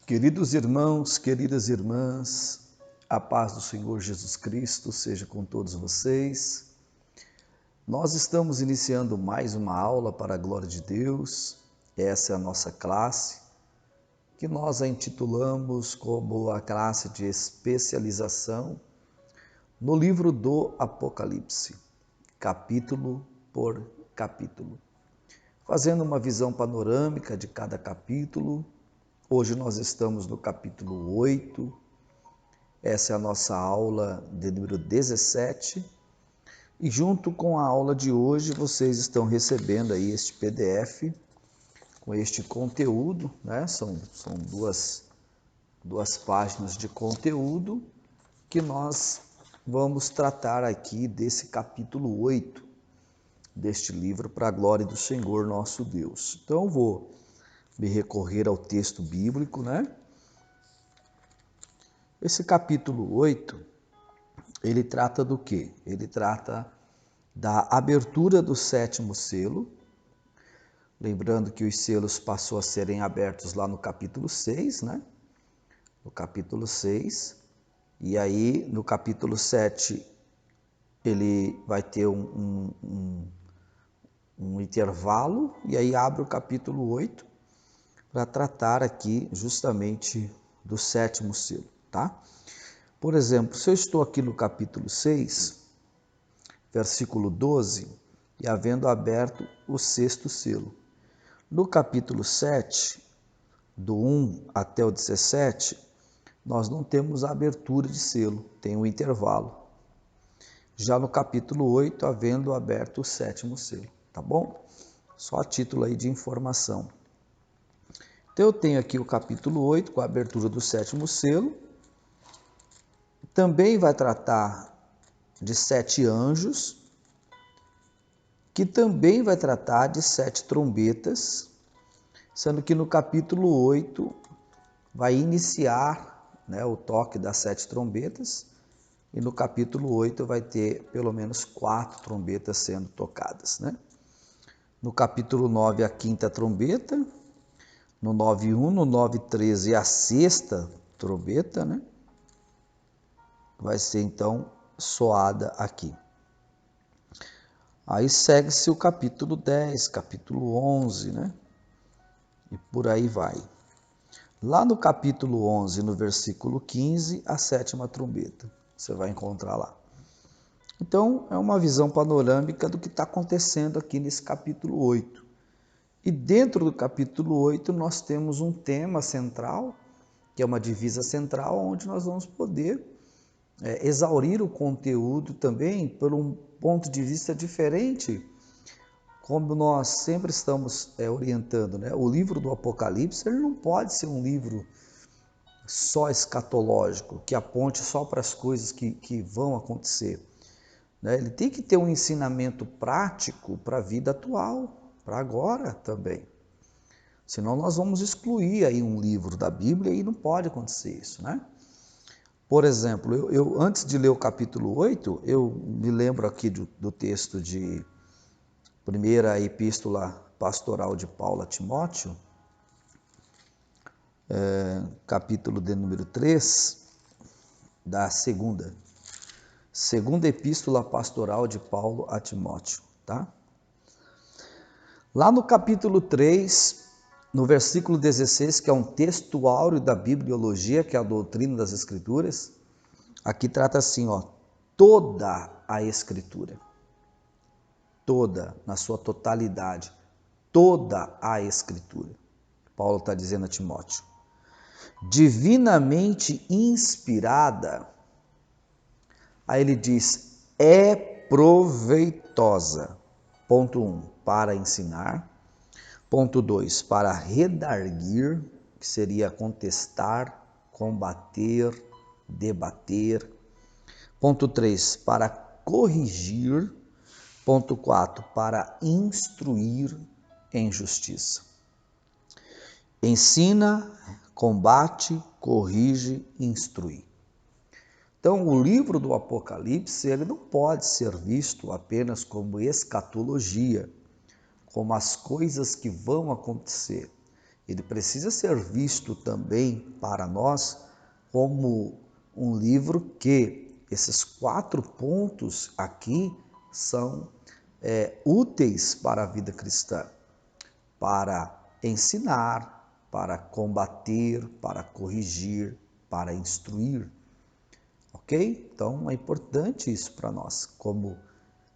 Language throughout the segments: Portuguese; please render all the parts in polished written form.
Queridos irmãos, queridas irmãs, a paz do Senhor Jesus Cristo seja com todos vocês. Nós estamos iniciando mais uma aula para a glória de Deus. Essa é a nossa classe, que nós a intitulamos como a classe de especialização no livro do Apocalipse, capítulo por capítulo. Fazendo uma visão panorâmica de cada capítulo. Hoje nós estamos no capítulo 8, essa é a nossa aula de número 17, e junto com a aula de hoje vocês estão recebendo aí este PDF com este conteúdo, né? São duas páginas de conteúdo que nós vamos tratar aqui desse capítulo 8 deste livro para a glória do Senhor nosso Deus. Então eu vou me recorrer ao texto bíblico, né? Esse capítulo 8, ele trata do quê? Ele trata da abertura do sétimo selo. Lembrando que os selos passou a serem abertos lá no capítulo 6, né? No capítulo 6. E aí, no capítulo 7, ele vai ter um intervalo, e aí abre o capítulo 8, para tratar aqui justamente do sétimo selo, tá? Por exemplo, se eu estou aqui no capítulo 6, versículo 12, e havendo aberto o sexto selo. No capítulo 7, do 1 até o 17, nós não temos a abertura de selo, tem um intervalo. Já no capítulo 8, havendo aberto o sétimo selo, tá bom? Só a título aí de informação. Então eu tenho aqui o capítulo 8, com a abertura do sétimo selo. Também vai tratar de 7 anjos, que também vai tratar de 7 trombetas, sendo que no capítulo 8 vai iniciar, né, o toque das 7 trombetas, e no capítulo 8 vai ter pelo menos 4 trombetas sendo tocadas, né? No capítulo 9 a quinta trombeta, no 9:1, no 9:13 a sexta trombeta, né? Vai ser então soada aqui. Aí segue-se o capítulo 10, capítulo 11, né? E por aí vai. Lá no capítulo 11, no versículo 15, a sétima trombeta. Você vai encontrar lá. Então, é uma visão panorâmica do que está acontecendo aqui nesse capítulo 8. E dentro do capítulo 8, nós temos um tema central, que é uma divisa central, onde nós vamos poder exaurir o conteúdo também por um ponto de vista diferente, como nós sempre estamos orientando, né? O livro do Apocalipse ele não pode ser um livro só escatológico, que aponte só para as coisas que vão acontecer, né? Ele tem que ter um ensinamento prático para a vida atual, para agora também. Senão nós vamos excluir aí um livro da Bíblia e não pode acontecer isso, né? Por exemplo, eu antes de ler o capítulo 8, eu me lembro aqui do texto de primeira epístola pastoral de Paulo a Timóteo, capítulo de número 3, da segunda epístola pastoral de Paulo a Timóteo, tá? Lá no capítulo 3, no versículo 16, que é um texto áureo da bibliologia, que é a doutrina das Escrituras, aqui trata assim, ó, toda a Escritura, toda, na sua totalidade, toda a Escritura. Paulo está dizendo a Timóteo, divinamente inspirada, aí ele diz, é proveitosa, ponto 1, para ensinar, ponto 2, para redarguir, que seria contestar, combater, debater. Ponto 3, para corrigir. Ponto 4, para instruir em justiça. Ensina, combate, corrige, instrui. Então, o livro do Apocalipse ele não pode ser visto apenas como escatologia, como as coisas que vão acontecer. ele precisa ser visto também para nós como um livro que esses 4 pontos aqui são úteis para a vida cristã, para ensinar, para combater, para corrigir, para instruir. Ok? Então é importante isso para nós, como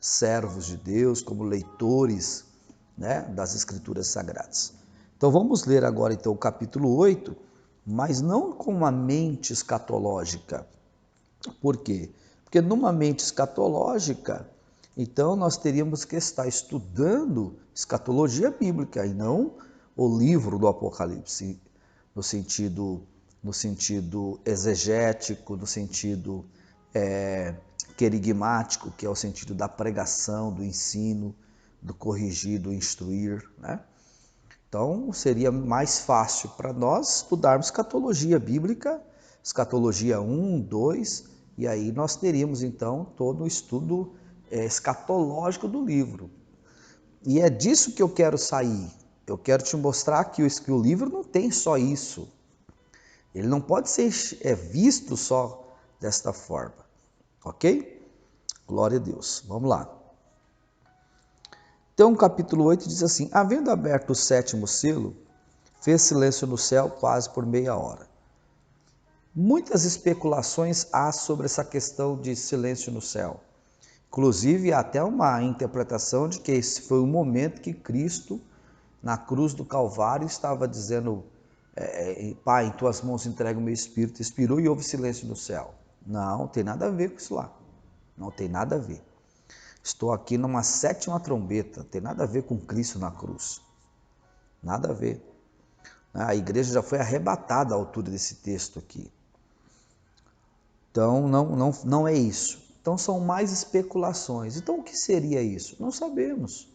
servos de Deus, como leitores, né, das Escrituras Sagradas. Então vamos ler agora então o capítulo 8, mas não com uma mente escatológica. Por quê? Porque numa mente escatológica, então nós teríamos que estar estudando escatologia bíblica e não o livro do Apocalipse, no sentido exegético, no sentido querigmático, que é o sentido da pregação, do ensino, do corrigir, do instruir, né? Então, seria mais fácil para nós estudarmos escatologia bíblica, escatologia 1, 2, e aí nós teríamos então todo o estudo escatológico do livro. E é disso que eu quero sair. Eu quero te mostrar que o livro não tem só isso. Ele não pode ser visto só desta forma. Ok? Glória a Deus. Vamos lá. Então, o capítulo 8 diz assim: havendo aberto o 7º selo, fez silêncio no céu quase por meia hora. Muitas especulações há sobre essa questão de silêncio no céu. Inclusive, há até uma interpretação de que esse foi o momento que Cristo, na cruz do Calvário, estava dizendo: Pai, em tuas mãos entrego o meu espírito. Expirou e houve silêncio no céu. Não tem nada a ver com isso lá. Não tem nada a ver. Estou aqui numa 7ª trombeta. Não tem nada a ver com Cristo na cruz. Nada a ver. A igreja já foi arrebatada à altura desse texto aqui. Então, não é isso. Então, são mais especulações. Então, o que seria isso? Não sabemos.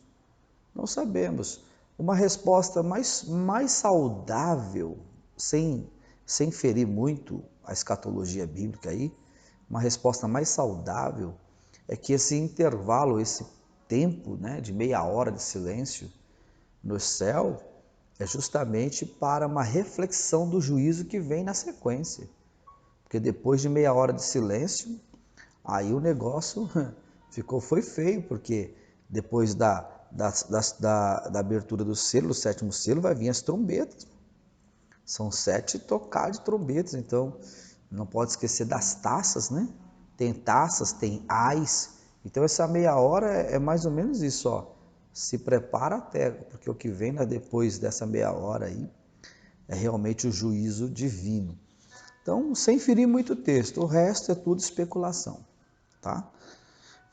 Não sabemos. Uma resposta mais saudável, sem ferir muito a escatologia bíblica aí, uma resposta mais saudável é que esse intervalo, esse tempo, né, de meia hora de silêncio no céu, é justamente para uma reflexão do juízo que vem na sequência. Porque depois de meia hora de silêncio, aí o negócio foi feio, porque depois da abertura do selo, do 7º selo, vai vir as trombetas. São 7 tocar de trombetas, então não pode esquecer das taças, né? Tem taças, tem ais. Então essa meia hora é mais ou menos isso, ó. Se prepara até, porque o que vem depois dessa meia hora aí é realmente o juízo divino. Então, sem ferir muito o texto, o resto é tudo especulação, tá?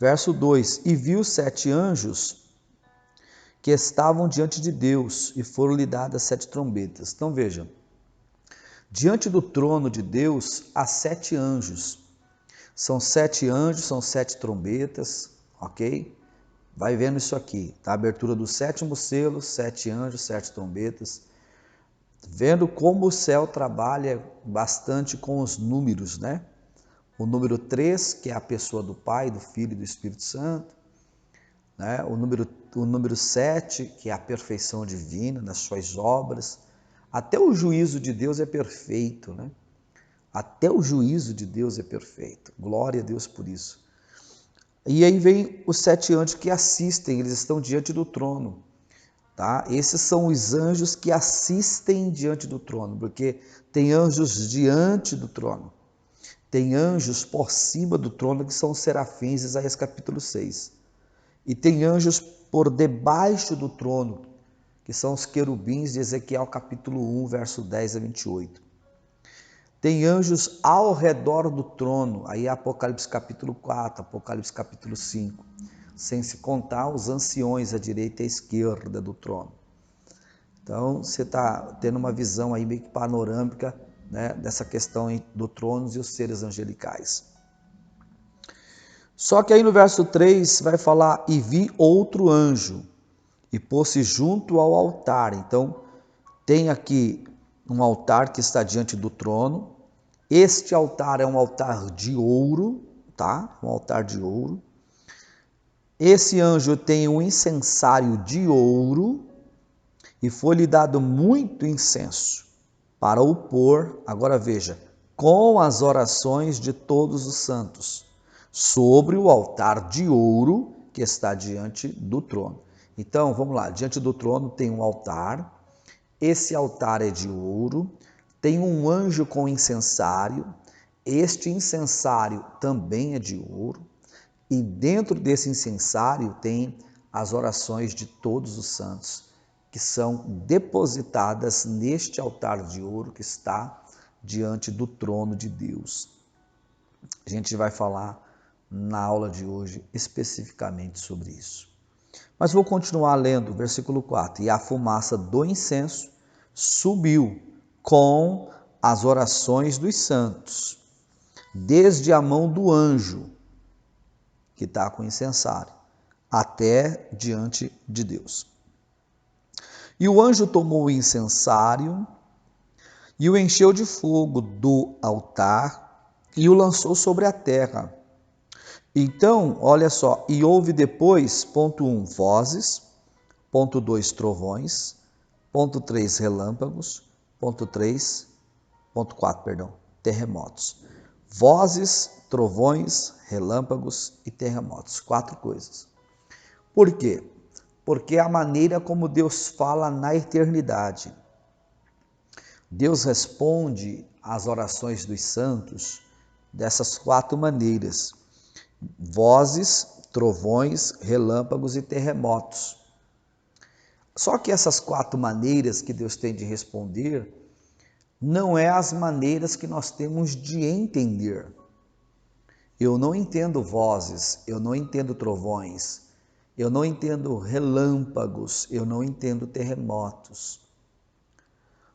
Verso 2: E viu 7 anjos que estavam diante de Deus, e foram-lhe dadas 7 trombetas. Então vejam, diante do trono de Deus há 7 anjos. São 7 anjos, são 7 trombetas, ok? Vai vendo isso aqui, tá? A abertura do 7º selo, 7 anjos, 7 trombetas. Vendo como o céu trabalha bastante com os números, né? O número 3, que é a pessoa do Pai, do Filho e do Espírito Santo, né? O número 7, que é a perfeição divina nas suas obras. Até o juízo de Deus é perfeito, né? Até o juízo de Deus é perfeito. Glória a Deus por isso. E aí vem os 7 anjos que assistem, eles estão diante do trono. Tá? Esses são os anjos que assistem diante do trono, porque tem anjos diante do trono, tem anjos por cima do trono, que são os serafins, Isaías capítulo 6, e tem anjos por debaixo do trono, que são os querubins de Ezequiel capítulo 1, verso 10 a 28. Tem anjos ao redor do trono, aí Apocalipse capítulo 4, Apocalipse capítulo 5, sem se contar os anciões à direita e à esquerda do trono. Então, você está tendo uma visão aí meio que panorâmica, né, dessa questão do trono e os seres angelicais. Só que aí no verso 3 vai falar: e vi outro anjo, e pôs-se junto ao altar. Então, tem aqui um altar que está diante do trono. Este altar é um altar de ouro, tá? Um altar de ouro. Esse anjo tem um incensário de ouro, E foi-lhe dado muito incenso para o pôr, agora veja, com as orações de todos os santos, sobre o altar de ouro que está diante do trono. Então, vamos lá, diante do trono tem um altar, esse altar é de ouro, tem um anjo com incensário, este incensário também é de ouro, e dentro desse incensário tem as orações de todos os santos, que são depositadas neste altar de ouro que está diante do trono de Deus. A gente vai falar na aula de hoje especificamente sobre isso. Mas vou continuar lendo o versículo 4. E a fumaça do incenso subiu com as orações dos santos, desde a mão do anjo, que está com o incensário, até diante de Deus. E o anjo tomou o incensário e o encheu de fogo do altar e o lançou sobre a terra. Então, olha só, e houve depois, ponto 1, vozes, ponto 2, trovões, ponto 3, relâmpagos, ponto 4, terremotos. Vozes, trovões, relâmpagos e terremotos, 4 coisas. Por quê? Porque é a maneira como Deus fala na eternidade. Deus responde às orações dos santos dessas 4 maneiras: vozes, trovões, relâmpagos e terremotos. Só que essas 4 maneiras que Deus tem de responder não é as maneiras que nós temos de entender. Eu não entendo vozes, eu não entendo trovões, eu não entendo relâmpagos, eu não entendo terremotos.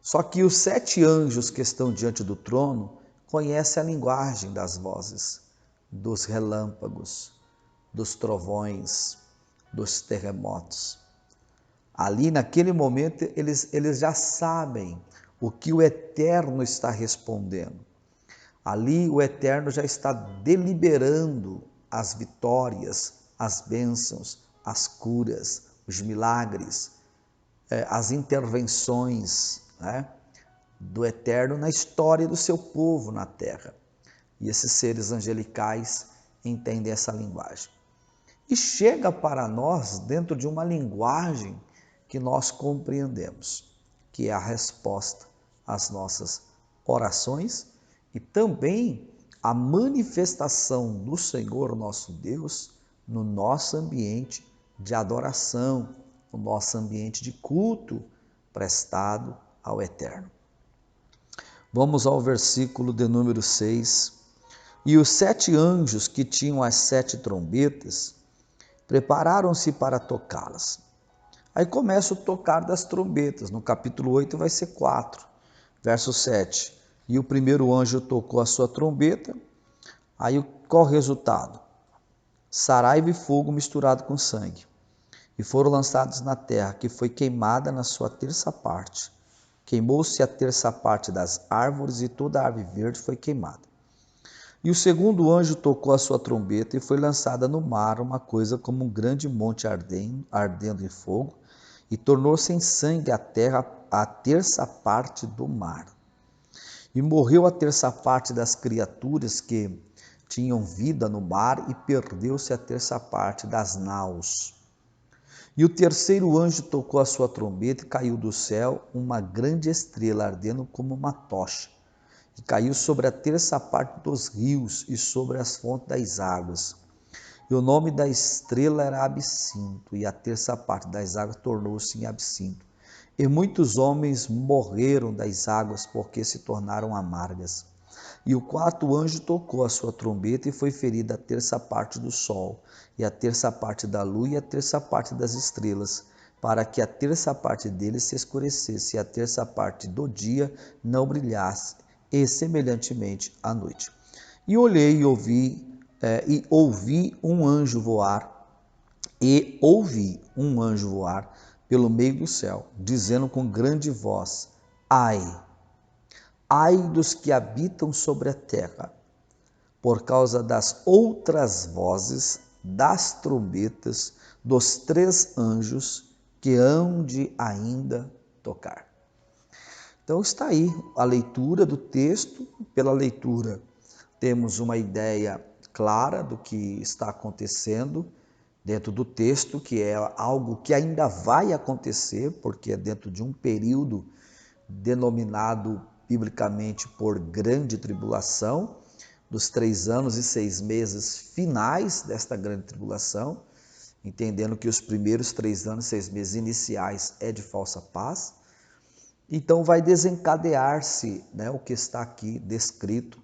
Só que os 7 anjos que estão diante do trono conhecem a linguagem das vozes, dos relâmpagos, dos trovões, dos terremotos. Ali, naquele momento, eles já sabem o que o Eterno está respondendo. Ali, o Eterno já está deliberando as vitórias, as bênçãos, as curas, os milagres, as intervenções, né, do Eterno na história do seu povo na terra. E esses seres angelicais entendem essa linguagem. E chega para nós dentro de uma linguagem que nós compreendemos, que é a resposta às nossas orações e também a manifestação do Senhor nosso Deus no nosso ambiente de adoração, no nosso ambiente de culto prestado ao Eterno. Vamos ao versículo de número 6. E os 7 anjos que tinham as 7 trombetas prepararam-se para tocá-las. Aí começa o tocar das trombetas. No capítulo 8 vai ser 4, verso 7. E o primeiro anjo tocou a sua trombeta. Aí qual o resultado? Saraiva e fogo misturado com sangue. E foram lançados na terra, que foi queimada na sua terça parte. Queimou-se a terça parte das árvores e toda a árvore verde foi queimada. E o segundo anjo tocou a sua trombeta e foi lançada no mar uma coisa como um grande monte ardendo em fogo, e tornou-se em sangue a terra a terça parte do mar. E morreu a terça parte das criaturas que tinham vida no mar, e perdeu-se a terça parte das naus. E o terceiro anjo tocou a sua trombeta e caiu do céu uma grande estrela ardendo como uma tocha, e caiu sobre a terça parte dos rios e sobre as fontes das águas. E o nome da estrela era Absinto, e a terça parte das águas tornou-se em absinto. E muitos homens morreram das águas, porque se tornaram amargas. E o quarto anjo tocou a sua trombeta, e foi ferida a terça parte do sol, e a terça parte da lua, e a terça parte das estrelas, para que a terça parte deles se escurecesse, e a terça parte do dia não brilhasse, e semelhantemente à noite. E olhei e ouvi um anjo voar, pelo meio do céu, dizendo com grande voz: Ai dos que habitam sobre a terra, por causa das outras vozes das trombetas dos 3 anjos que hão de ainda tocar. Então está aí a leitura do texto. Pela leitura temos uma ideia clara do que está acontecendo dentro do texto, que é algo que ainda vai acontecer, porque é dentro de um período denominado biblicamente por grande tribulação, dos 3 anos e 6 meses finais desta grande tribulação, entendendo que os primeiros 3 anos e 6 meses iniciais é de falsa paz. Então vai desencadear-se, né, o que está aqui descrito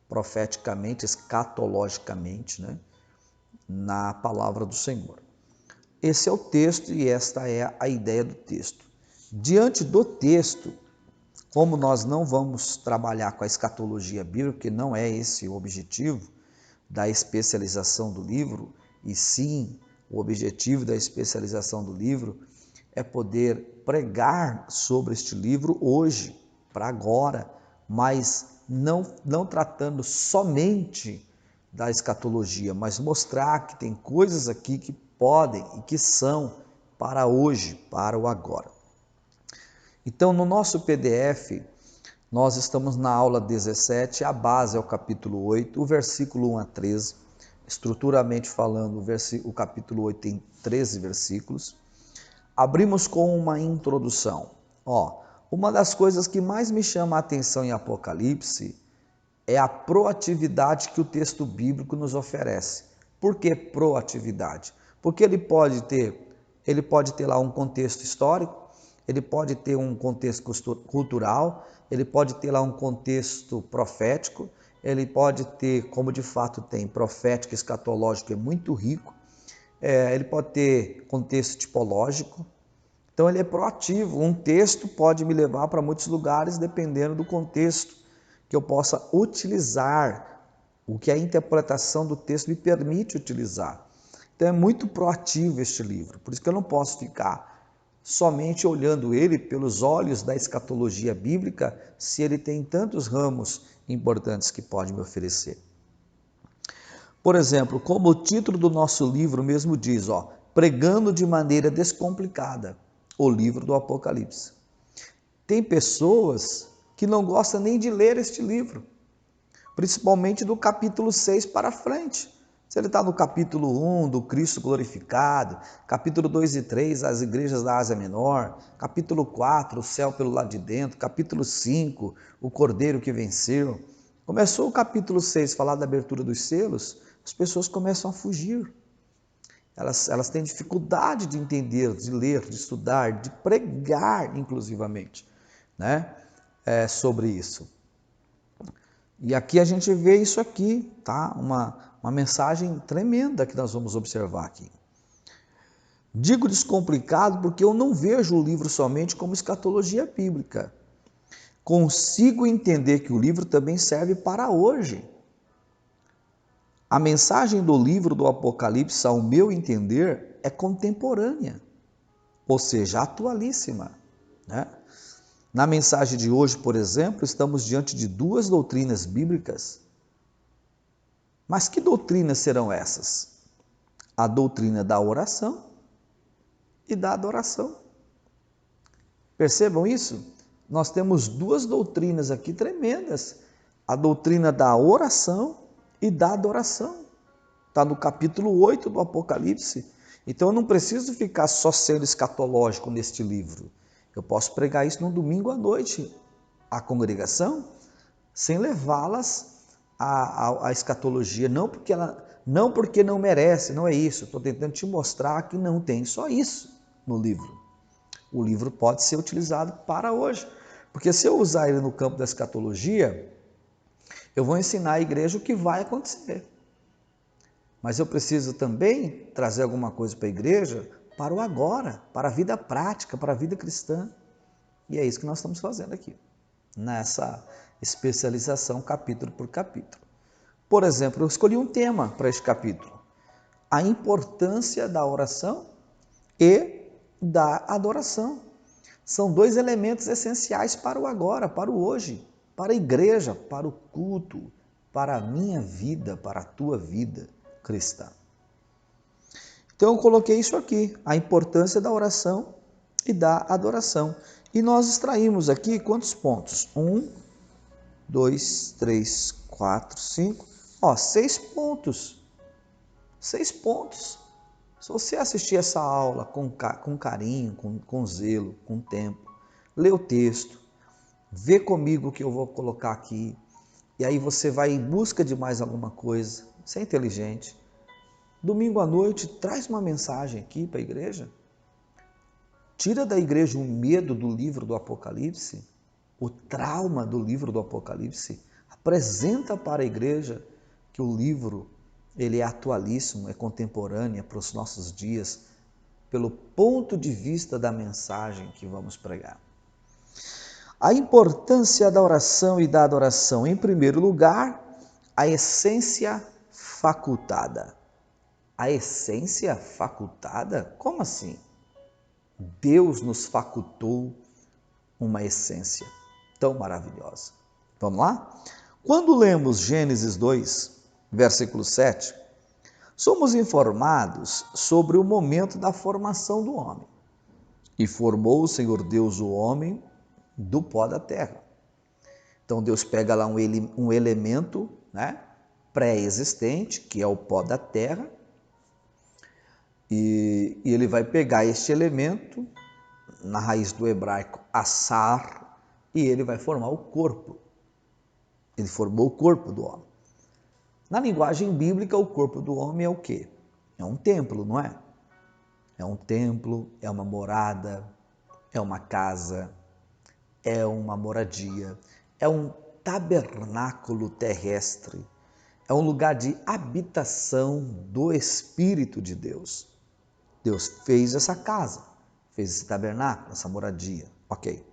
profeticamente, escatologicamente, né, na palavra do Senhor. Esse é o texto e esta é a ideia do texto. Diante do texto, como nós não vamos trabalhar com a escatologia bíblica, porque não é esse o objetivo da especialização do livro, e sim o objetivo da especialização do livro é poder pregar sobre este livro hoje, para agora, mas não tratando somente da escatologia, mas mostrar que tem coisas aqui que podem e que são para hoje, para o agora. Então, no nosso PDF, nós estamos na aula 17, a base é o capítulo 8, o versículo 1 a 13. Estruturalmente falando, o capítulo 8 tem 13 versículos. Abrimos com uma introdução. Uma das coisas que mais me chama a atenção em Apocalipse é a proatividade que o texto bíblico nos oferece. Por que proatividade? Porque ele pode ter lá um contexto histórico, ele pode ter um contexto cultural, ele pode ter lá um contexto profético, ele pode ter, como de fato tem, profético, escatológico, é muito rico, ele pode ter contexto tipológico. Então ele é proativo. Um texto pode me levar para muitos lugares dependendo do contexto que eu possa utilizar, o que a interpretação do texto me permite utilizar. Então é muito proativo este livro, por isso que eu não posso ficar somente olhando ele pelos olhos da escatologia bíblica, se ele tem tantos ramos importantes que pode me oferecer. Por exemplo, como o título do nosso livro mesmo diz, pregando de maneira descomplicada, o livro do Apocalipse. Tem pessoas que não gostam nem de ler este livro, principalmente do capítulo 6 para frente. Se ele está no capítulo 1 do Cristo glorificado, capítulo 2 e 3, as igrejas da Ásia Menor, capítulo 4, o céu pelo lado de dentro, capítulo 5, o Cordeiro que venceu. Começou o capítulo 6 falar da abertura dos selos, as pessoas começam a fugir. Elas têm dificuldade de entender, de ler, de estudar, de pregar, inclusivamente, né? Sobre isso. E aqui a gente vê isso aqui, tá? Uma mensagem tremenda que nós vamos observar aqui. Digo descomplicado porque eu não vejo o livro somente como escatologia bíblica. Consigo entender que o livro também serve para hoje. A mensagem do livro do Apocalipse, ao meu entender, é contemporânea, ou seja, atualíssima, né? Na mensagem de hoje, por exemplo, estamos diante de 2 doutrinas bíblicas. Mas que doutrinas serão essas? A doutrina da oração e da adoração. Percebam isso? Nós temos 2 doutrinas aqui tremendas. A doutrina da oração e da adoração. Está no capítulo 8 do Apocalipse. Então eu não preciso ficar só sendo escatológico neste livro. Eu posso pregar isso no domingo à noite à congregação, sem levá-las à escatologia, não porque não merece, não é isso. Estou tentando te mostrar que não tem só isso no livro. O livro pode ser utilizado para hoje, porque se eu usar ele no campo da escatologia, eu vou ensinar à igreja o que vai acontecer. Mas eu preciso também trazer alguma coisa para a igreja para o agora, para a vida prática, para a vida cristã. E é isso que nós estamos fazendo aqui, nessa especialização capítulo por capítulo. Por exemplo, eu escolhi um tema para este capítulo: a importância da oração e da adoração. São 2 elementos essenciais para o agora, para o hoje, para a igreja, para o culto, para a minha vida, para a tua vida cristã. Então eu coloquei isso aqui, a importância da oração e da adoração. E nós extraímos aqui quantos pontos? 1, 2, 3, 4, 5, 6 pontos. 6 pontos. Se você assistir essa aula com carinho, com zelo, com tempo, lê o texto, vê comigo o que eu vou colocar aqui, e aí você vai em busca de mais alguma coisa, você é inteligente. Domingo à noite, traz uma mensagem aqui para a igreja. Tira da igreja o medo do livro do Apocalipse, o trauma do livro do Apocalipse. Apresenta para a igreja que o livro ele é atualíssimo, é contemporâneo, é para os nossos dias, pelo ponto de vista da mensagem que vamos pregar. A importância da oração e da adoração. Em primeiro lugar, a essência facultada. A essência facultada? Como assim? Deus nos facultou uma essência tão maravilhosa. Vamos lá? Quando lemos Gênesis 2, versículo 7, somos informados sobre o momento da formação do homem. E formou o Senhor Deus o homem do pó da terra. Então Deus pega lá um elemento, né, pré-existente, que é o pó da terra, e ele vai pegar este elemento, na raiz do hebraico, assar, e ele vai formar o corpo. Ele formou o corpo do homem. Na linguagem bíblica, o corpo do homem é o quê? É um templo, não é? É um templo, é uma morada, é uma casa, é uma moradia, é um tabernáculo terrestre, é um lugar de habitação do Espírito de Deus. Deus fez essa casa, fez esse tabernáculo, essa moradia, ok.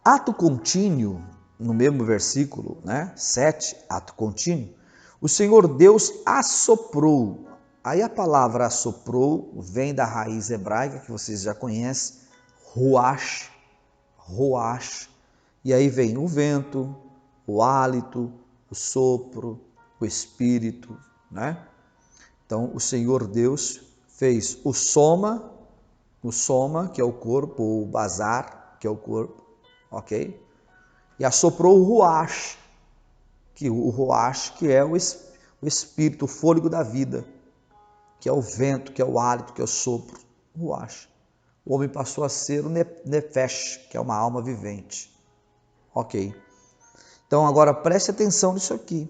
Ato contínuo, no mesmo versículo, 7, ato contínuo, o Senhor Deus assoprou. Aí a palavra assoprou vem da raiz hebraica, que vocês já conhecem, ruach, e aí vem o vento, o hálito, o sopro, o espírito, Então, o Senhor Deus fez o soma, que é o corpo, ou o bazar, que é o corpo, ok? E assoprou o ruach, que é o espírito, o fôlego da vida, que é o vento, que é o hálito, que é o sopro, ruach. O homem passou a ser o nefesh, que é uma alma vivente, ok? Então, agora preste atenção nisso aqui.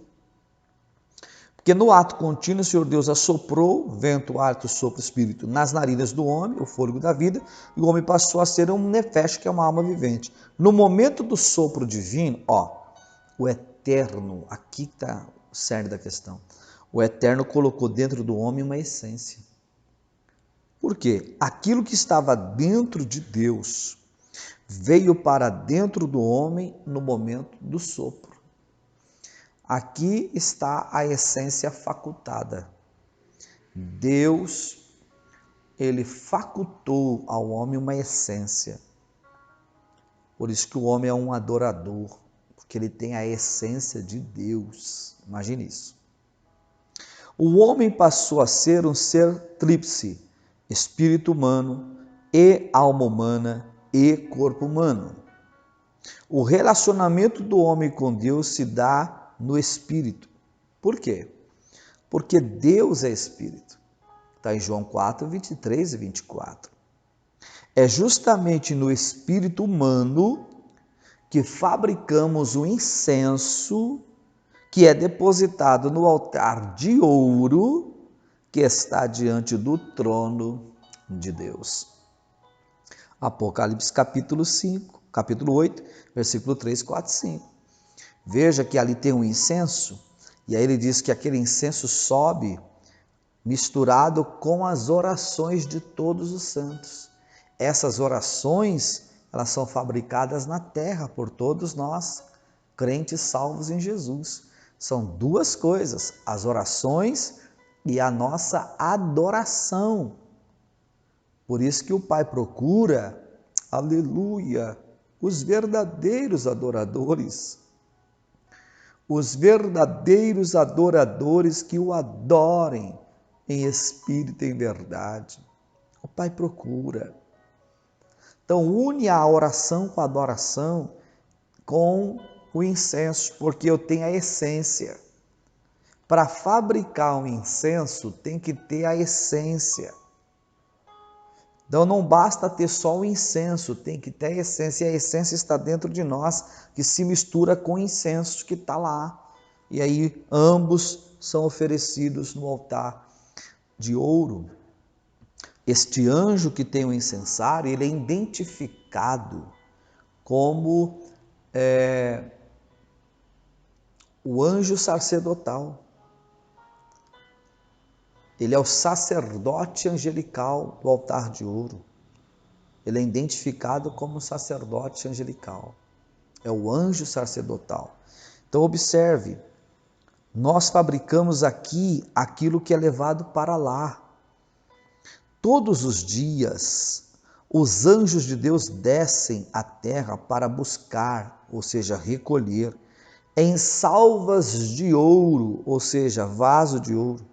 Porque no ato contínuo, o Senhor Deus assoprou vento, hálito, sopro, espírito nas narinas do homem, o fôlego da vida, e o homem passou a ser um nefesh, que é uma alma vivente. No momento do sopro divino, o Eterno, aqui está o cerne da questão, o Eterno colocou dentro do homem uma essência. Por quê? Aquilo que estava dentro de Deus veio para dentro do homem no momento do sopro. Aqui está a essência facultada. Deus, ele facultou ao homem uma essência. Por isso que o homem é um adorador, porque ele tem a essência de Deus. Imagine isso. O homem passou a ser um ser tríplice, espírito humano e alma humana e corpo humano. O relacionamento do homem com Deus se dá no Espírito. Por quê? Porque Deus é Espírito. Está em João 4, 23 e 24. É justamente no Espírito humano que fabricamos o incenso que é depositado no altar de ouro que está diante do trono de Deus. Apocalipse capítulo 8, versículo 3, 4, 5. Veja que ali tem um incenso, e aí ele diz que aquele incenso sobe misturado com as orações de todos os santos. Essas orações, elas são fabricadas na terra por todos nós, crentes salvos em Jesus. São duas coisas, as orações e a nossa adoração. Por isso que o Pai procura, aleluia, os verdadeiros adoradores. Os verdadeiros adoradores que o adorem em espírito e em verdade. O Pai procura. Então, une a oração com a adoração, com o incenso, porque eu tenho a essência. Para fabricar um incenso, tem que ter a essência. Então, não basta ter só o incenso, tem que ter a essência. E a essência está dentro de nós, que se mistura com o incenso que está lá. E aí, ambos são oferecidos no altar de ouro. Este anjo que tem o incensário, ele é identificado como o anjo sacerdotal. Ele é o sacerdote angelical do altar de ouro. Ele é identificado como sacerdote angelical. É o anjo sacerdotal. Então observe, nós fabricamos aqui aquilo que é levado para lá. Todos os dias, os anjos de Deus descem à terra para buscar, ou seja, recolher, em salvas de ouro, ou seja, vaso de ouro,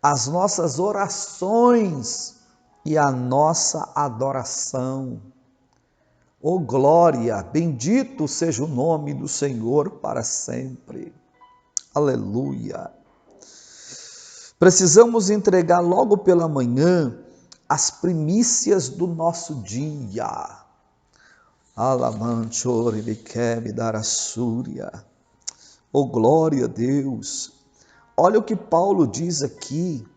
as nossas orações e a nossa adoração. Oh glória, bendito seja o nome do Senhor para sempre. Aleluia. Precisamos entregar logo pela manhã as primícias do nosso dia. Alamanchore me dar a súria. Oh glória a Deus. Olha o que Paulo diz aqui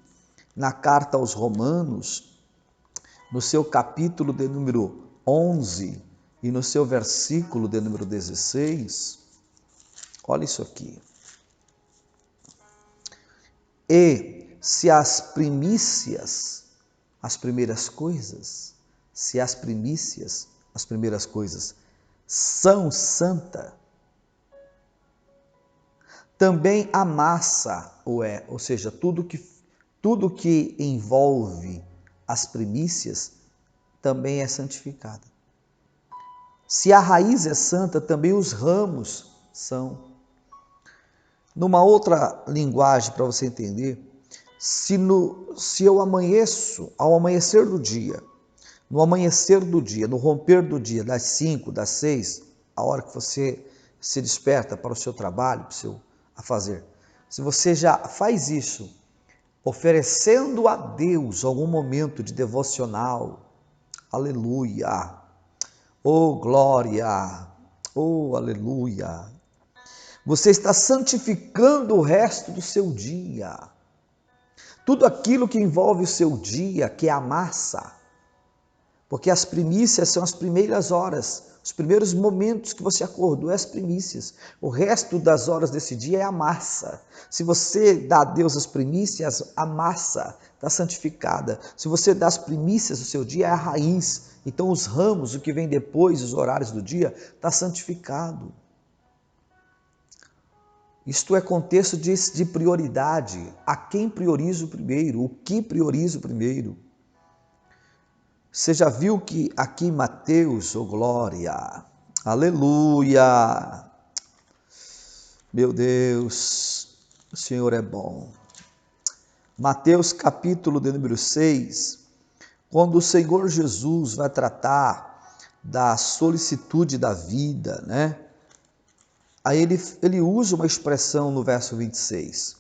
na carta aos Romanos, no seu capítulo de número 11 e no seu versículo de número 16. Olha isso aqui. E se as primícias, as primeiras coisas, se as primícias, as primeiras coisas, são santa, também a massa ou seja, tudo que envolve as primícias também é santificada. Se a raiz é santa, também os ramos são. Numa outra linguagem para você entender, se eu amanheço, ao amanhecer do dia, no amanhecer do dia, no romper do dia, das 5, das 6, a hora que você se desperta para o seu trabalho, para o seu a fazer, se você já faz isso, oferecendo a Deus algum momento de devocional, aleluia, oh glória, oh aleluia, você está santificando o resto do seu dia. Tudo aquilo que envolve o seu dia, que é a massa, porque as primícias são as primeiras horas, os primeiros momentos que você acordou é as primícias. O resto das horas desse dia é a massa. Se você dá a Deus as primícias, a massa está santificada. Se você dá as primícias do seu dia, é a raiz. Então os ramos, o que vem depois, os horários do dia, está santificado. Isto é contexto de prioridade. A quem priorizo primeiro? O que priorizo primeiro? Você já viu que aqui em Mateus, oh glória, aleluia, meu Deus, o Senhor é bom. Mateus capítulo de número 6, quando o Senhor Jesus vai tratar da solicitude da vida, né? Aí ele usa uma expressão no verso 26.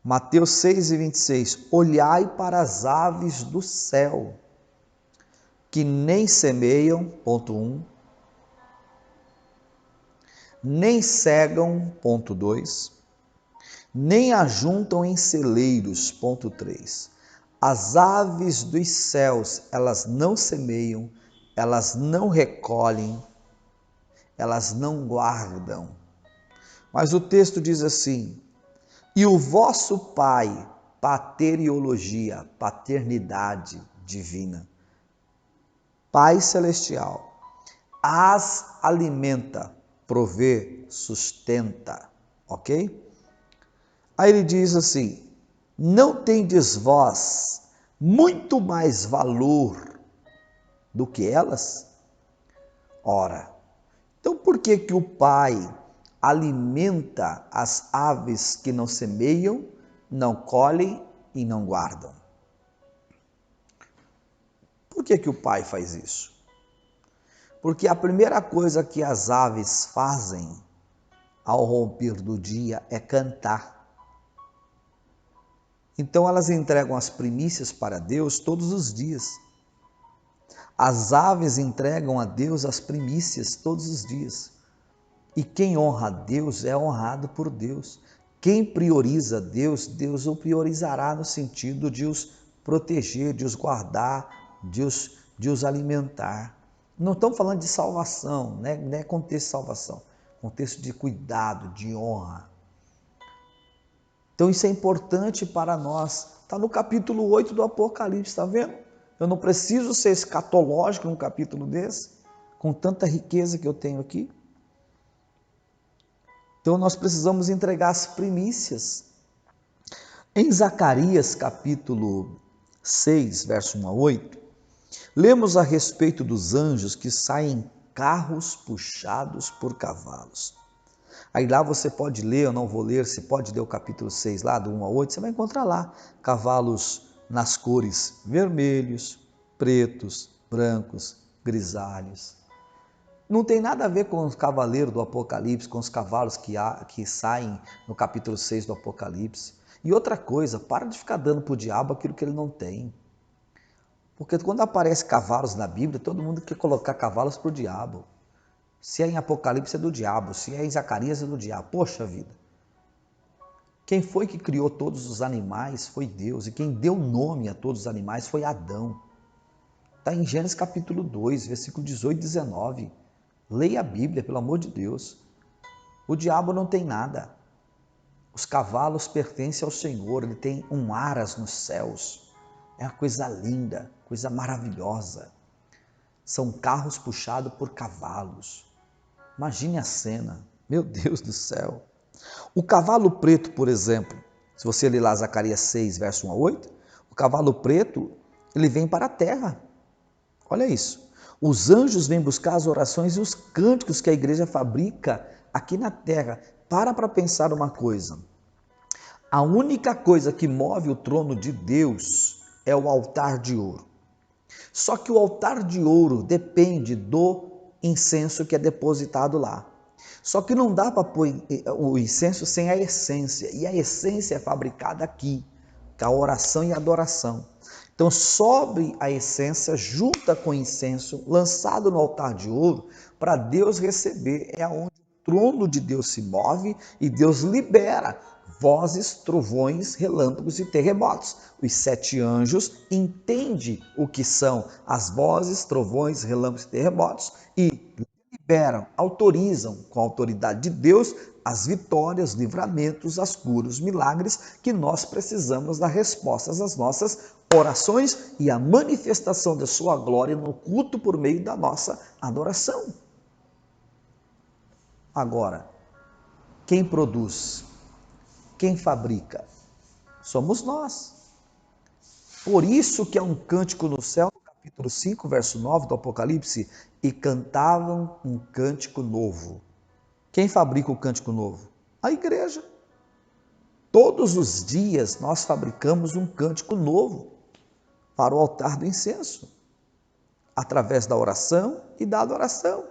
Mateus 6 e 26. Olhai para as aves do céu, que nem semeiam, ponto 1, nem cegam, ponto 2, nem ajuntam em celeiros, ponto 3. As aves dos céus, elas não semeiam, elas não recolhem, elas não guardam. Mas o texto diz assim: e o vosso Pai, pateriologia, paternidade divina, Pai celestial, as alimenta, provê, sustenta, ok? Aí ele diz assim: não tendes vós muito mais valor do que elas? Ora, então por que que o Pai alimenta as aves que não semeiam, não colhem e não guardam? Por que que o Pai faz isso? Porque a primeira coisa que as aves fazem ao romper do dia é cantar. Então elas entregam as primícias para Deus todos os dias. As aves entregam a Deus as primícias todos os dias. E quem honra a Deus é honrado por Deus. Quem prioriza Deus, Deus o priorizará no sentido de os proteger, de os guardar, de os alimentar. Não estamos falando de salvação, né? Não é contexto de salvação, contexto de cuidado, de honra. Então isso é importante para nós. Está no capítulo 8 do Apocalipse, está vendo? Eu não preciso ser escatológico num capítulo desse, com tanta riqueza que eu tenho aqui. Então nós precisamos entregar as primícias. Em Zacarias capítulo 6, verso 1 a 8, lemos a respeito dos anjos que saem em carros puxados por cavalos. Aí lá você pode ler, eu não vou ler, você pode ler o capítulo 6 lá, do 1 a 8, você vai encontrar lá cavalos nas cores vermelhos, pretos, brancos, grisalhos. Não tem nada a ver com os cavaleiros do Apocalipse, com os cavalos que saem no capítulo 6 do Apocalipse. E outra coisa, para de ficar dando para o diabo aquilo que ele não tem. Porque quando aparece cavalos na Bíblia, todo mundo quer colocar cavalos para o diabo. Se é em Apocalipse é do diabo, se é em Zacarias é do diabo. Poxa vida! Quem foi que criou todos os animais foi Deus, e quem deu nome a todos os animais foi Adão. Está em Gênesis capítulo 2, versículo 18 e 19. Leia a Bíblia, pelo amor de Deus. O diabo não tem nada. Os cavalos pertencem ao Senhor, ele tem um aras nos céus. É uma coisa linda, coisa maravilhosa. São carros puxados por cavalos. Imagine a cena, meu Deus do céu. O cavalo preto, por exemplo, se você ler lá Zacarias 6, verso 1 a 8, o cavalo preto, ele vem para a terra. Olha isso. Os anjos vêm buscar as orações e os cânticos que a igreja fabrica aqui na terra. Para pensar uma coisa. A única coisa que move o trono de Deus é o altar de ouro. Só que o altar de ouro depende do incenso que é depositado lá. Só que não dá para pôr o incenso sem a essência. E a essência é fabricada aqui, com a oração e a adoração. Então sobe a essência, junta com o incenso, lançado no altar de ouro, para Deus receber. É onde o trono de Deus se move e Deus libera vozes, trovões, relâmpagos e terremotos. Os 7 anjos entendem o que são as vozes, trovões, relâmpagos e terremotos e liberam, autorizam com a autoridade de Deus as vitórias, livramentos, as curas, os milagres que nós precisamos dar respostas às nossas orações e a manifestação da sua glória no culto por meio da nossa adoração. Agora, quem produz? Quem fabrica? Somos nós. Por isso que é um cântico no céu, no capítulo 5, verso 9 do Apocalipse, e cantavam um cântico novo. Quem fabrica o cântico novo? A igreja. Todos os dias nós fabricamos um cântico novo para o altar do incenso, através da oração e da adoração.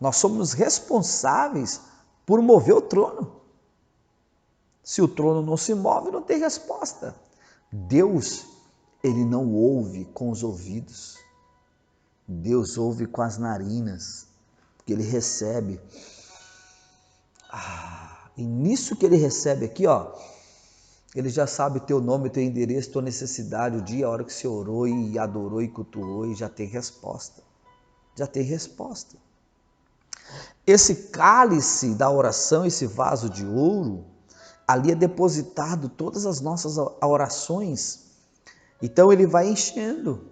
Nós somos responsáveis por mover o trono. Se o trono não se move, não tem resposta. Deus, ele não ouve com os ouvidos. Deus ouve com as narinas, porque ele recebe. E nisso que ele recebe aqui, ó, ele já sabe o teu nome, o teu endereço, tua necessidade, o dia, a hora que você orou e adorou e cultuou, e já tem resposta. Já tem resposta. Esse cálice da oração, esse vaso de ouro, ali é depositado todas as nossas orações. Então ele vai enchendo.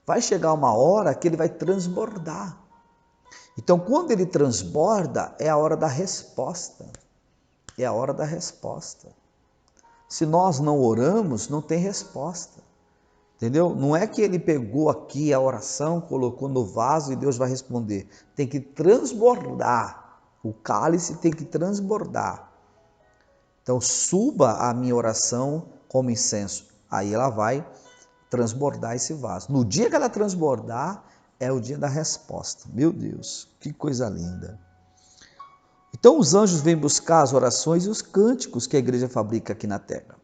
Vai chegar uma hora que ele vai transbordar. Então quando ele transborda, é a hora da resposta. É a hora da resposta. Se nós não oramos, não tem resposta. Entendeu? Não é que ele pegou aqui a oração, colocou no vaso e Deus vai responder. Tem que transbordar. O cálice tem que transbordar. Então suba a minha oração como incenso. Aí ela vai transbordar esse vaso. No dia que ela transbordar, É o dia da resposta. Meu Deus, que coisa linda. Então os anjos vêm buscar as orações e os cânticos que a igreja fabrica aqui na terra.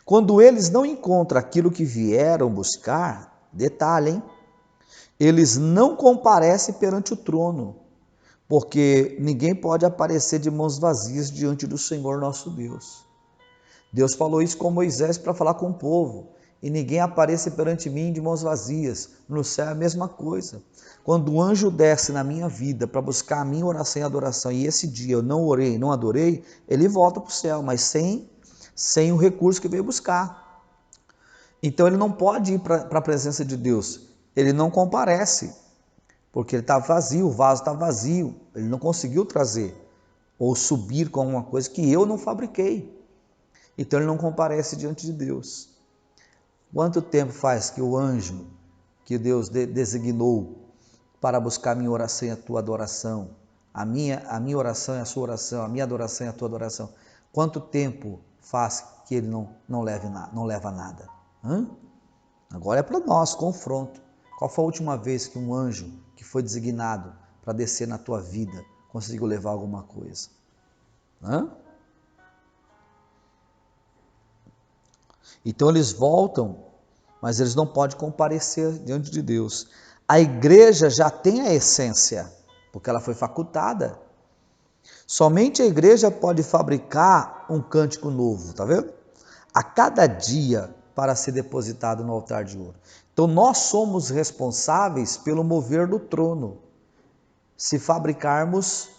Quando eles não encontram aquilo que vieram buscar, detalhe, hein? Eles não comparecem perante o trono, porque ninguém pode aparecer de mãos vazias diante do Senhor nosso Deus. Deus falou isso com Moisés para falar com o povo. E ninguém apareça perante mim de mãos vazias. No céu é a mesma coisa. Quando o anjo desce na minha vida para buscar a minha oração e adoração, e esse dia eu não orei, não adorei, ele volta para o céu, mas sem o recurso que veio buscar. Então ele não pode ir para a presença de Deus. Ele não comparece, porque ele está vazio, o vaso está vazio. Ele não conseguiu trazer ou subir com uma coisa que eu não fabriquei. Então ele não comparece diante de Deus. Quanto tempo faz que o anjo que Deus designou para buscar a minha oração e a tua adoração, a minha oração e a sua oração, a minha adoração e a tua adoração, quanto tempo faz que ele não leva nada? Agora é para nós, confronto. Qual foi a última vez que um anjo que foi designado para descer na tua vida conseguiu levar alguma coisa? Então eles voltam, mas eles não podem comparecer diante de Deus. A igreja já tem a essência, porque ela foi facultada. Somente a igreja pode fabricar um cântico novo, tá vendo? A cada dia para ser depositado no altar de ouro. Então nós somos responsáveis pelo mover do trono. Se fabricarmos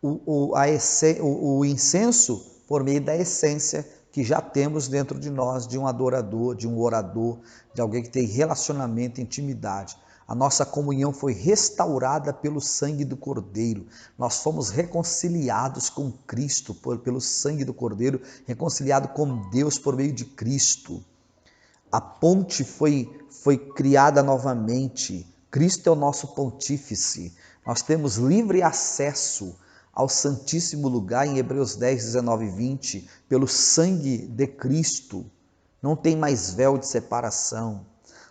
o incenso por meio da essência que já temos dentro de nós, de um adorador, de um orador, de alguém que tem relacionamento, intimidade. A nossa comunhão foi restaurada pelo sangue do Cordeiro. Nós fomos reconciliados com Cristo pelo sangue do Cordeiro, reconciliado com Deus por meio de Cristo. A ponte foi criada novamente. Cristo é o nosso pontífice. Nós temos livre acesso ao Santíssimo Lugar, em Hebreus 10, 19 e 20, pelo sangue de Cristo. Não tem mais véu de separação.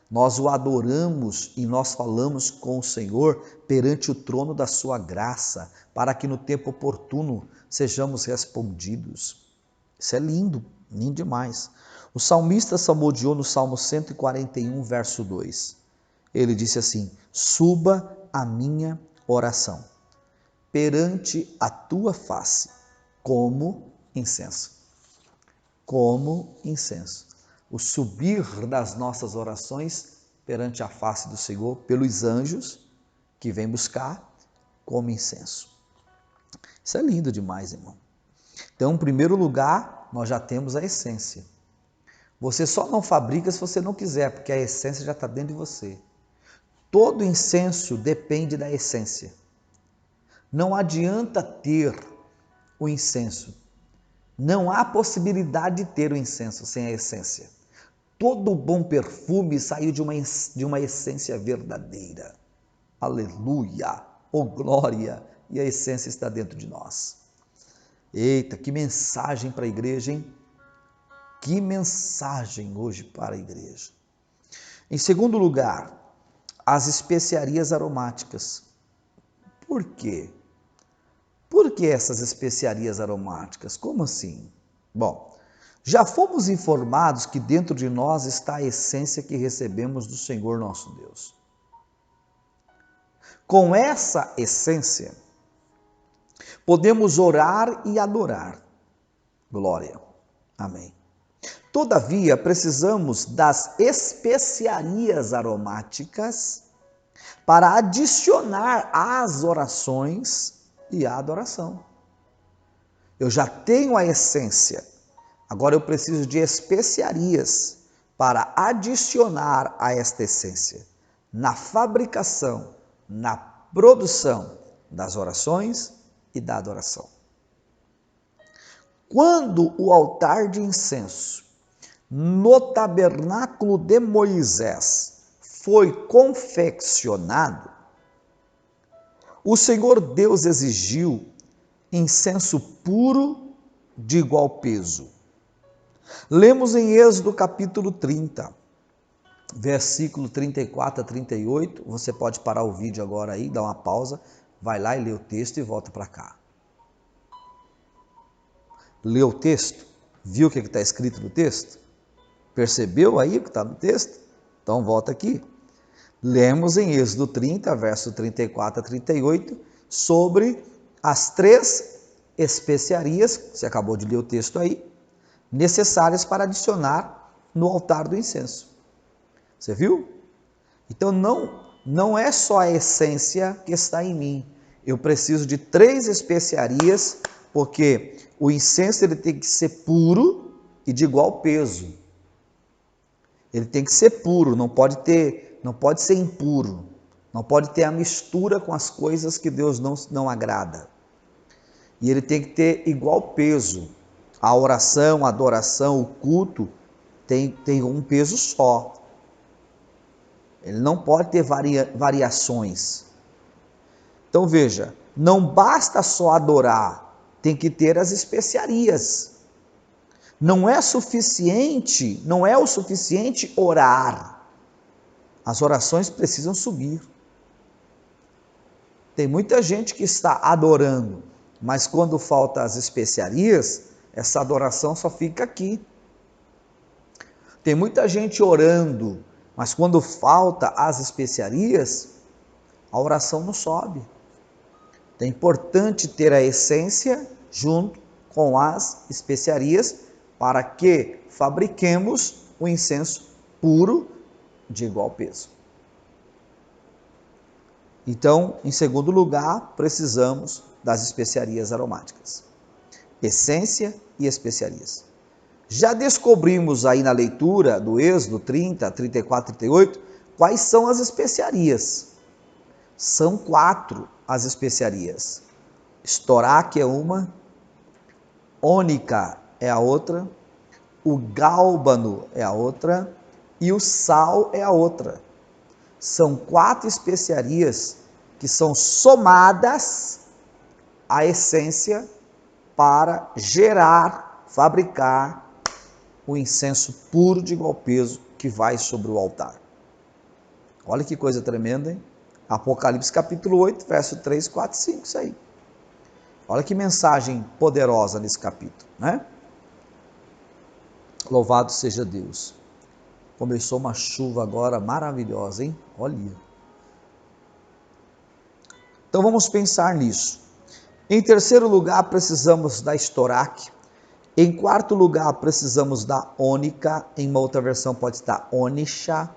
Nós o adoramos e nós falamos com o Senhor perante o trono da sua graça, para que no tempo oportuno sejamos respondidos. Isso é lindo, lindo demais. O salmista salmodiou no Salmo 141, verso 2. Ele disse assim: suba a minha oração perante a tua face, como incenso. Como incenso. O subir das nossas orações perante a face do Senhor, pelos anjos que vêm buscar, como incenso. Isso é lindo demais, irmão. Então, em primeiro lugar, nós já temos a essência. Você só não fabrica se você não quiser, porque a essência já está dentro de você. Todo incenso depende da essência. Não adianta ter o incenso. Não há possibilidade de ter o incenso sem a essência. Todo bom perfume saiu de uma essência verdadeira. Aleluia! Oh glória! E a essência está dentro de nós. Eita, que mensagem para a igreja, hein? Que mensagem hoje para a igreja. Em segundo lugar, as especiarias aromáticas. Por quê? Por que essas especiarias aromáticas? Como assim? Bom, já fomos informados que dentro de nós está a essência que recebemos do Senhor nosso Deus. Com essa essência, podemos orar e adorar. Glória. Amém. Todavia, precisamos das especiarias aromáticas para adicionar às orações e à adoração. Eu já tenho a essência, agora eu preciso de especiarias para adicionar a esta essência na fabricação, na produção das orações e da adoração. Quando o altar de incenso no tabernáculo de Moisés foi confeccionado, o Senhor Deus exigiu incenso puro de igual peso. Lemos em Êxodo capítulo 30. versículo 34 a 38, você pode parar o vídeo agora aí, dar uma pausa, vai lá e lê o texto e volta para cá. Lê o texto? Viu o que está escrito no texto? Percebeu aí o que está no texto? Então volta aqui. Lemos em Êxodo 30, verso 34 a 38, sobre as 3 especiarias, você acabou de ler o texto aí, necessárias para adicionar no altar do incenso. Você viu? Então não é só a essência que está em mim. Eu preciso de 3 especiarias, porque o incenso ele tem que ser puro e de igual peso. Ele tem que ser puro, não pode ser impuro. Não pode ter a mistura com as coisas que Deus não agrada. E ele tem que ter igual peso. A oração, a adoração, o culto tem um peso só. Ele não pode ter variações. Então veja, não basta só adorar, tem que ter as especiarias. Não é o suficiente orar. As orações precisam subir. Tem muita gente que está adorando, mas quando falta as especiarias, essa adoração só fica aqui. Tem muita gente orando, mas quando falta as especiarias, a oração não sobe. É importante ter a essência junto com as especiarias para que fabriquemos o incenso puro de igual peso. Então, em segundo lugar, precisamos das especiarias aromáticas. Essência e especiarias. Já descobrimos aí na leitura do Êxodo 30, 34, 38, quais são as especiarias. São 4 as especiarias. Estoraque é uma, ônica é a outra, o gálbano é a outra e o sal é a outra. São 4 especiarias que são somadas à essência para fabricar o incenso puro de igual peso que vai sobre o altar. Olha que coisa tremenda, hein? Apocalipse capítulo 8, verso 3, 4, 5, isso aí. Olha que mensagem poderosa nesse capítulo, né? Louvado seja Deus. Começou uma chuva agora maravilhosa, hein? Olha. Então vamos pensar nisso. Em terceiro lugar, precisamos da estoraque. Em quarto lugar, precisamos da ônica. Em uma outra versão pode estar ônicha.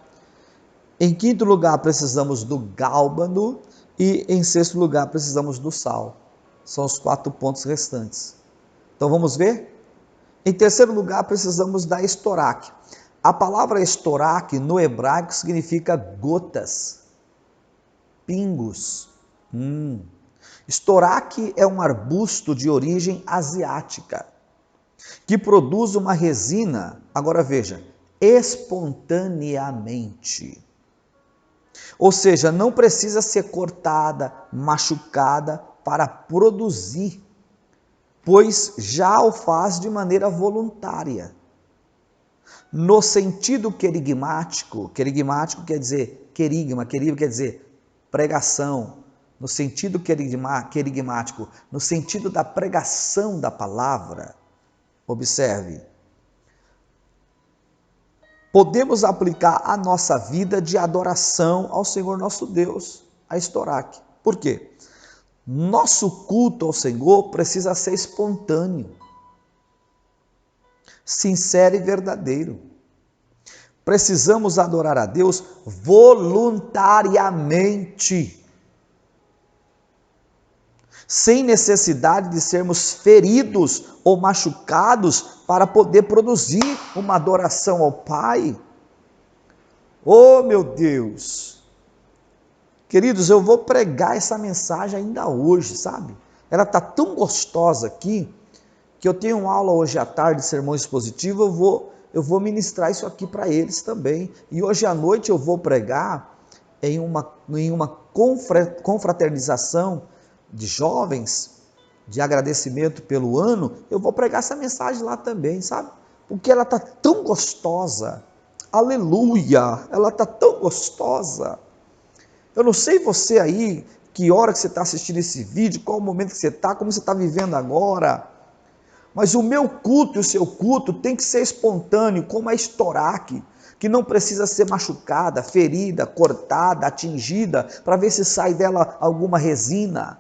Em quinto lugar, precisamos do gálbano. E em sexto lugar, precisamos do sal. São os 4 pontos restantes. Então vamos ver? Em terceiro lugar, precisamos da estoraque. A palavra estoraque no hebraico significa gotas, pingos. Estoraque é um arbusto de origem asiática, que produz uma resina, agora veja, espontaneamente. Ou seja, não precisa ser cortada, machucada para produzir, pois já o faz de maneira voluntária. No sentido querigmático quer dizer querigma quer dizer pregação, no sentido querigmático, no sentido da pregação da palavra, observe, podemos aplicar a nossa vida de adoração ao Senhor nosso Deus, a estoraque. Por quê? Nosso culto ao Senhor precisa ser espontâneo, sincero e verdadeiro. Precisamos adorar a Deus voluntariamente, sem necessidade de sermos feridos ou machucados para poder produzir uma adoração ao Pai. Oh, meu Deus! Queridos, eu vou pregar essa mensagem ainda hoje, sabe? Ela está tão gostosa aqui, que eu tenho uma aula hoje à tarde de sermão expositivo, eu vou ministrar isso aqui para eles também. E hoje à noite eu vou pregar em uma confraternização de jovens, de agradecimento pelo ano. Eu vou pregar essa mensagem lá também, sabe? Porque ela está tão gostosa, Aleluia, ela está tão gostosa. Eu não sei você aí, que hora que você está assistindo esse vídeo, qual o momento que você está, como você está vivendo agora. Mas o meu culto e o seu culto tem que ser espontâneo, como a estoraque, que não precisa ser machucada, ferida, cortada, atingida, para ver se sai dela alguma resina.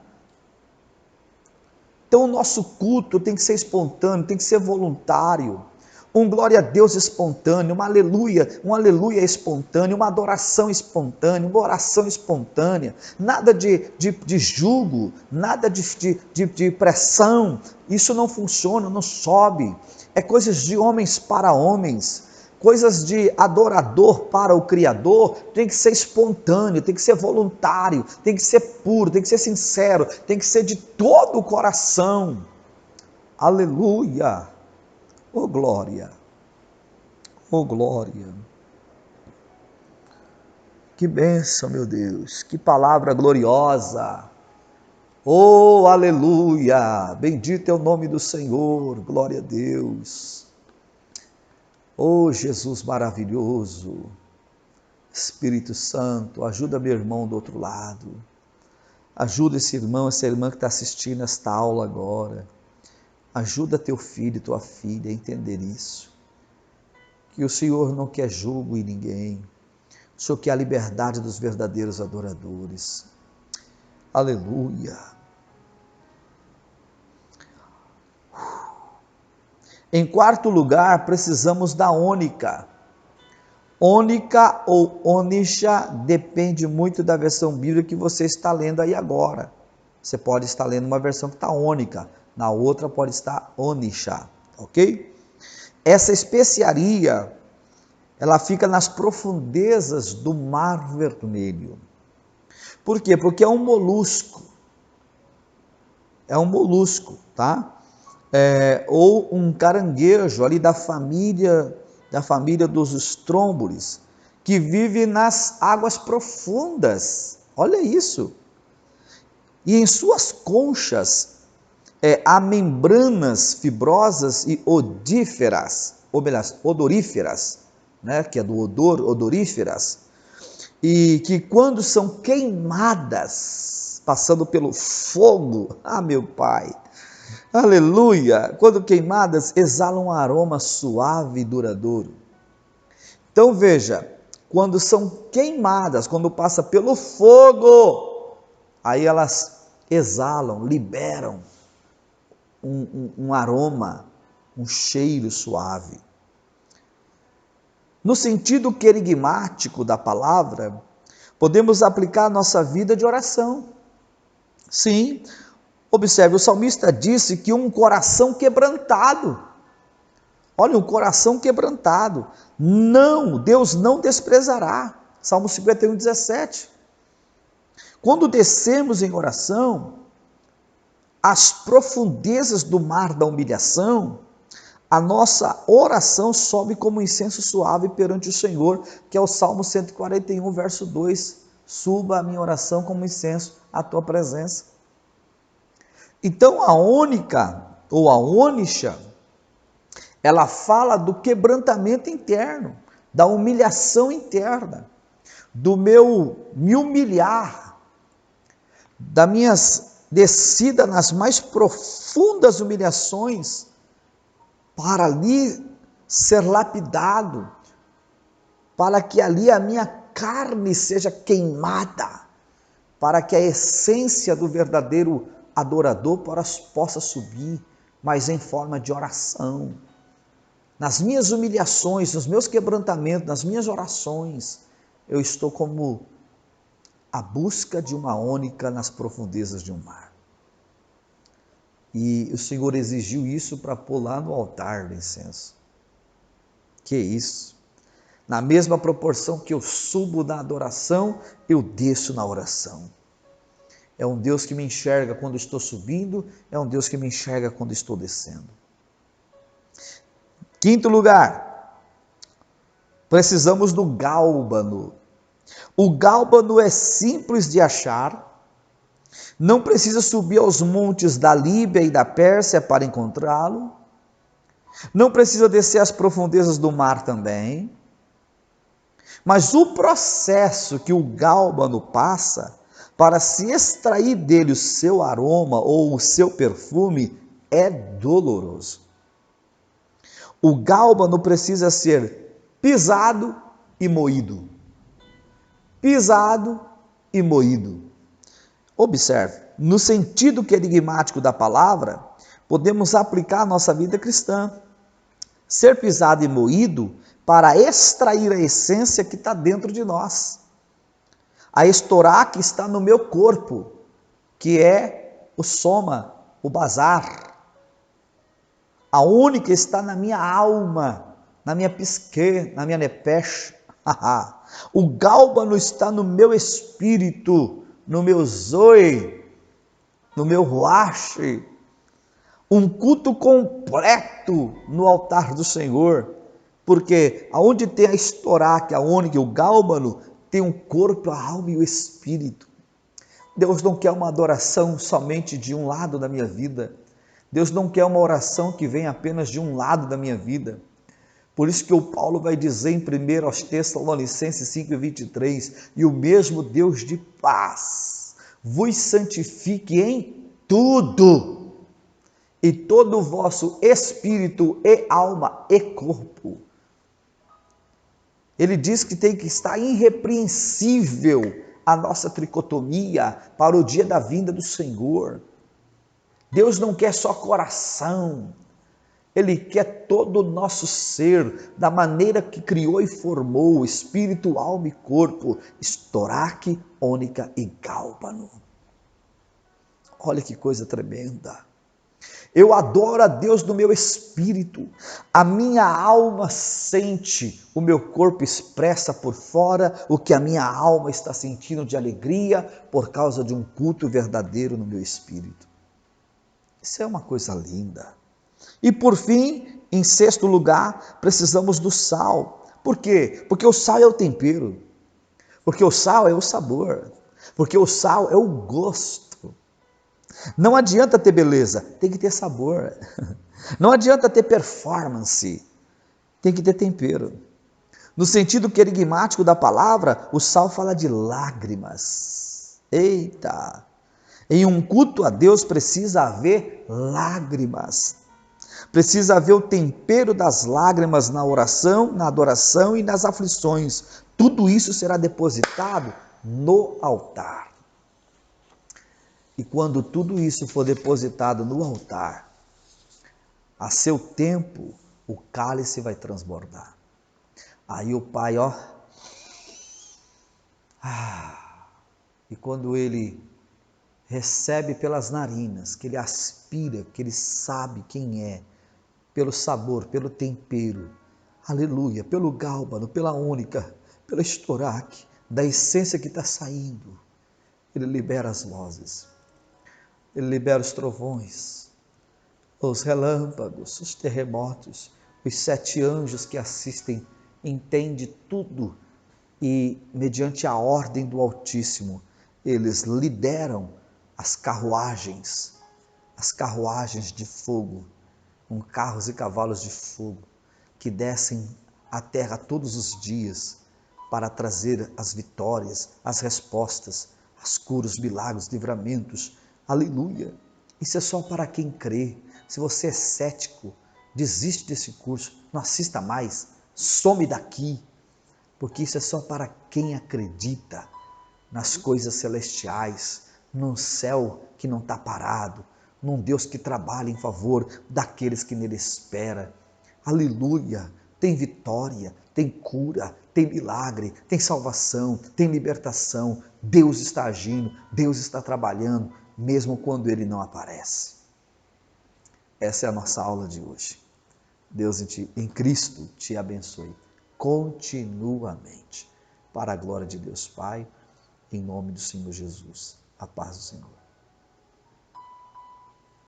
Então o nosso culto tem que ser espontâneo, tem que ser voluntário. Um glória a Deus espontâneo, um aleluia espontâneo, uma adoração espontânea, uma oração espontânea, nada de julgo, nada de pressão, isso não funciona, não sobe, é coisas de homens para homens, coisas de adorador para o Criador, tem que ser espontâneo, tem que ser voluntário, tem que ser puro, tem que ser sincero, tem que ser de todo o coração, aleluia. Oh glória, oh glória, que bênção, meu Deus, que palavra gloriosa, oh aleluia, bendito é o nome do Senhor, glória a Deus, oh Jesus maravilhoso, Espírito Santo, ajuda meu irmão do outro lado, ajuda esse irmão, essa irmã que está assistindo esta aula agora, ajuda teu filho e tua filha a entender isso, que o Senhor não quer julgo em ninguém, o Senhor quer a liberdade dos verdadeiros adoradores, aleluia. Em quarto lugar, precisamos da ônica. Ônica ou ônicha depende muito da versão bíblica que você está lendo aí agora. Você pode estar lendo uma versão que está ônica, na outra pode estar ônicha, ok? Essa especiaria, ela fica nas profundezas do Mar Vermelho. Por quê? Porque é um molusco. É um molusco, tá? Ou um caranguejo ali da família dos estrômbolis, que vive nas águas profundas. Olha isso. E em suas conchas há membranas fibrosas e odoríferas, né, que é do odor, odoríferas, e que quando são queimadas, passando pelo fogo, meu Pai, aleluia, quando queimadas, exalam um aroma suave e duradouro. Então veja, quando são queimadas, quando passa pelo fogo, aí elas exalam, liberam um aroma, um cheiro suave. No sentido querigmático da palavra, podemos aplicar a nossa vida de oração. Sim, observe, o salmista disse que um coração quebrantado, olha, um coração quebrantado, Deus não desprezará. Salmo 51, 17. Quando descemos em oração, às profundezas do mar da humilhação, a nossa oração sobe como incenso suave perante o Senhor, que é o Salmo 141, verso 2. Suba a minha oração como incenso à tua presença. Então a ônica, ou a ônicha, ela fala do quebrantamento interno, da humilhação interna, do me humilhar, da minha descida nas mais profundas humilhações, para ali ser lapidado, para que ali a minha carne seja queimada, para que a essência do verdadeiro adorador possa subir, mas em forma de oração. Nas minhas humilhações, nos meus quebrantamentos, nas minhas orações, eu estou como a busca de uma ônica nas profundezas de um mar. E o Senhor exigiu isso para pôr lá no altar do incenso. Que isso? Na mesma proporção que eu subo na adoração, eu desço na oração. É um Deus que me enxerga quando estou subindo, é um Deus que me enxerga quando estou descendo. Quinto lugar, precisamos do gálbano. O gálbano é simples de achar, não precisa subir aos montes da Líbia e da Pérsia para encontrá-lo, não precisa descer às profundezas do mar também. Mas o processo que o gálbano passa para se extrair dele o seu aroma ou o seu perfume é doloroso. O gálbano precisa ser pisado e moído. Pisado e moído. Observe, no sentido querigmático da palavra, podemos aplicar a nossa vida cristã. Ser pisado e moído para extrair a essência que está dentro de nós. A estorá que está no meu corpo, que é o soma, o bazar. A única está na minha alma, na minha psique, na minha nepesh. O gálbano está no meu espírito, no meu zoe, no meu ruache. Um culto completo no altar do Senhor, porque aonde tem a estorá, que é a única, o gálbano, tem o corpo, a alma e o espírito. Deus não quer uma adoração somente de um lado da minha vida. Deus não quer uma oração que venha apenas de um lado da minha vida. Por isso que o Paulo vai dizer em 1 aos Tessalonicenses 5:23, e o mesmo Deus de paz vos santifique em tudo, e todo o vosso espírito e alma e corpo. Ele diz que tem que estar irrepreensível a nossa tricotomia para o dia da vinda do Senhor. Deus não quer só coração, Ele quer todo o nosso ser, da maneira que criou e formou, espírito, alma e corpo, estoraque, ônica e gálbano. Olha que coisa tremenda. Eu adoro a Deus no meu espírito, a minha alma sente, o meu corpo expressa por fora o que a minha alma está sentindo de alegria por causa de um culto verdadeiro no meu espírito. Isso é uma coisa linda. E por fim, em sexto lugar, precisamos do sal. Por quê? Porque o sal é o tempero, porque o sal é o sabor, porque o sal é o gosto. Não adianta ter beleza, tem que ter sabor. Não adianta ter performance, tem que ter tempero. No sentido querigmático da palavra, o sal fala de lágrimas. Eita! Em um culto a Deus precisa haver lágrimas. Precisa haver o tempero das lágrimas na oração, na adoração e nas aflições. Tudo isso será depositado no altar. E quando tudo isso for depositado no altar, a seu tempo, o cálice vai transbordar. Aí o Pai, e quando ele recebe pelas narinas, que ele aspira, que ele sabe quem é, pelo sabor, pelo tempero, aleluia, pelo gálbano, pela única, pela estoraque, da essência que está saindo, ele libera as vozes. Ele libera os trovões, os relâmpagos, os terremotos, os 7 anjos que assistem, entende tudo e, mediante a ordem do Altíssimo, eles lideram as carruagens de fogo, com carros e cavalos de fogo, que descem à terra todos os dias para trazer as vitórias, as respostas, as curas, os milagres, livramentos. Aleluia! Isso é só para quem crê. Se você é cético, desiste desse curso, não assista mais, some daqui, porque isso é só para quem acredita nas coisas celestiais, num céu que não está parado, num Deus que trabalha em favor daqueles que nele esperam. Aleluia! Tem vitória, tem cura, tem milagre, tem salvação, tem libertação. Deus está agindo, Deus está trabalhando, mesmo quando Ele não aparece. Essa é a nossa aula de hoje. Deus em Cristo te abençoe continuamente. Para a glória de Deus Pai, em nome do Senhor Jesus. A paz do Senhor.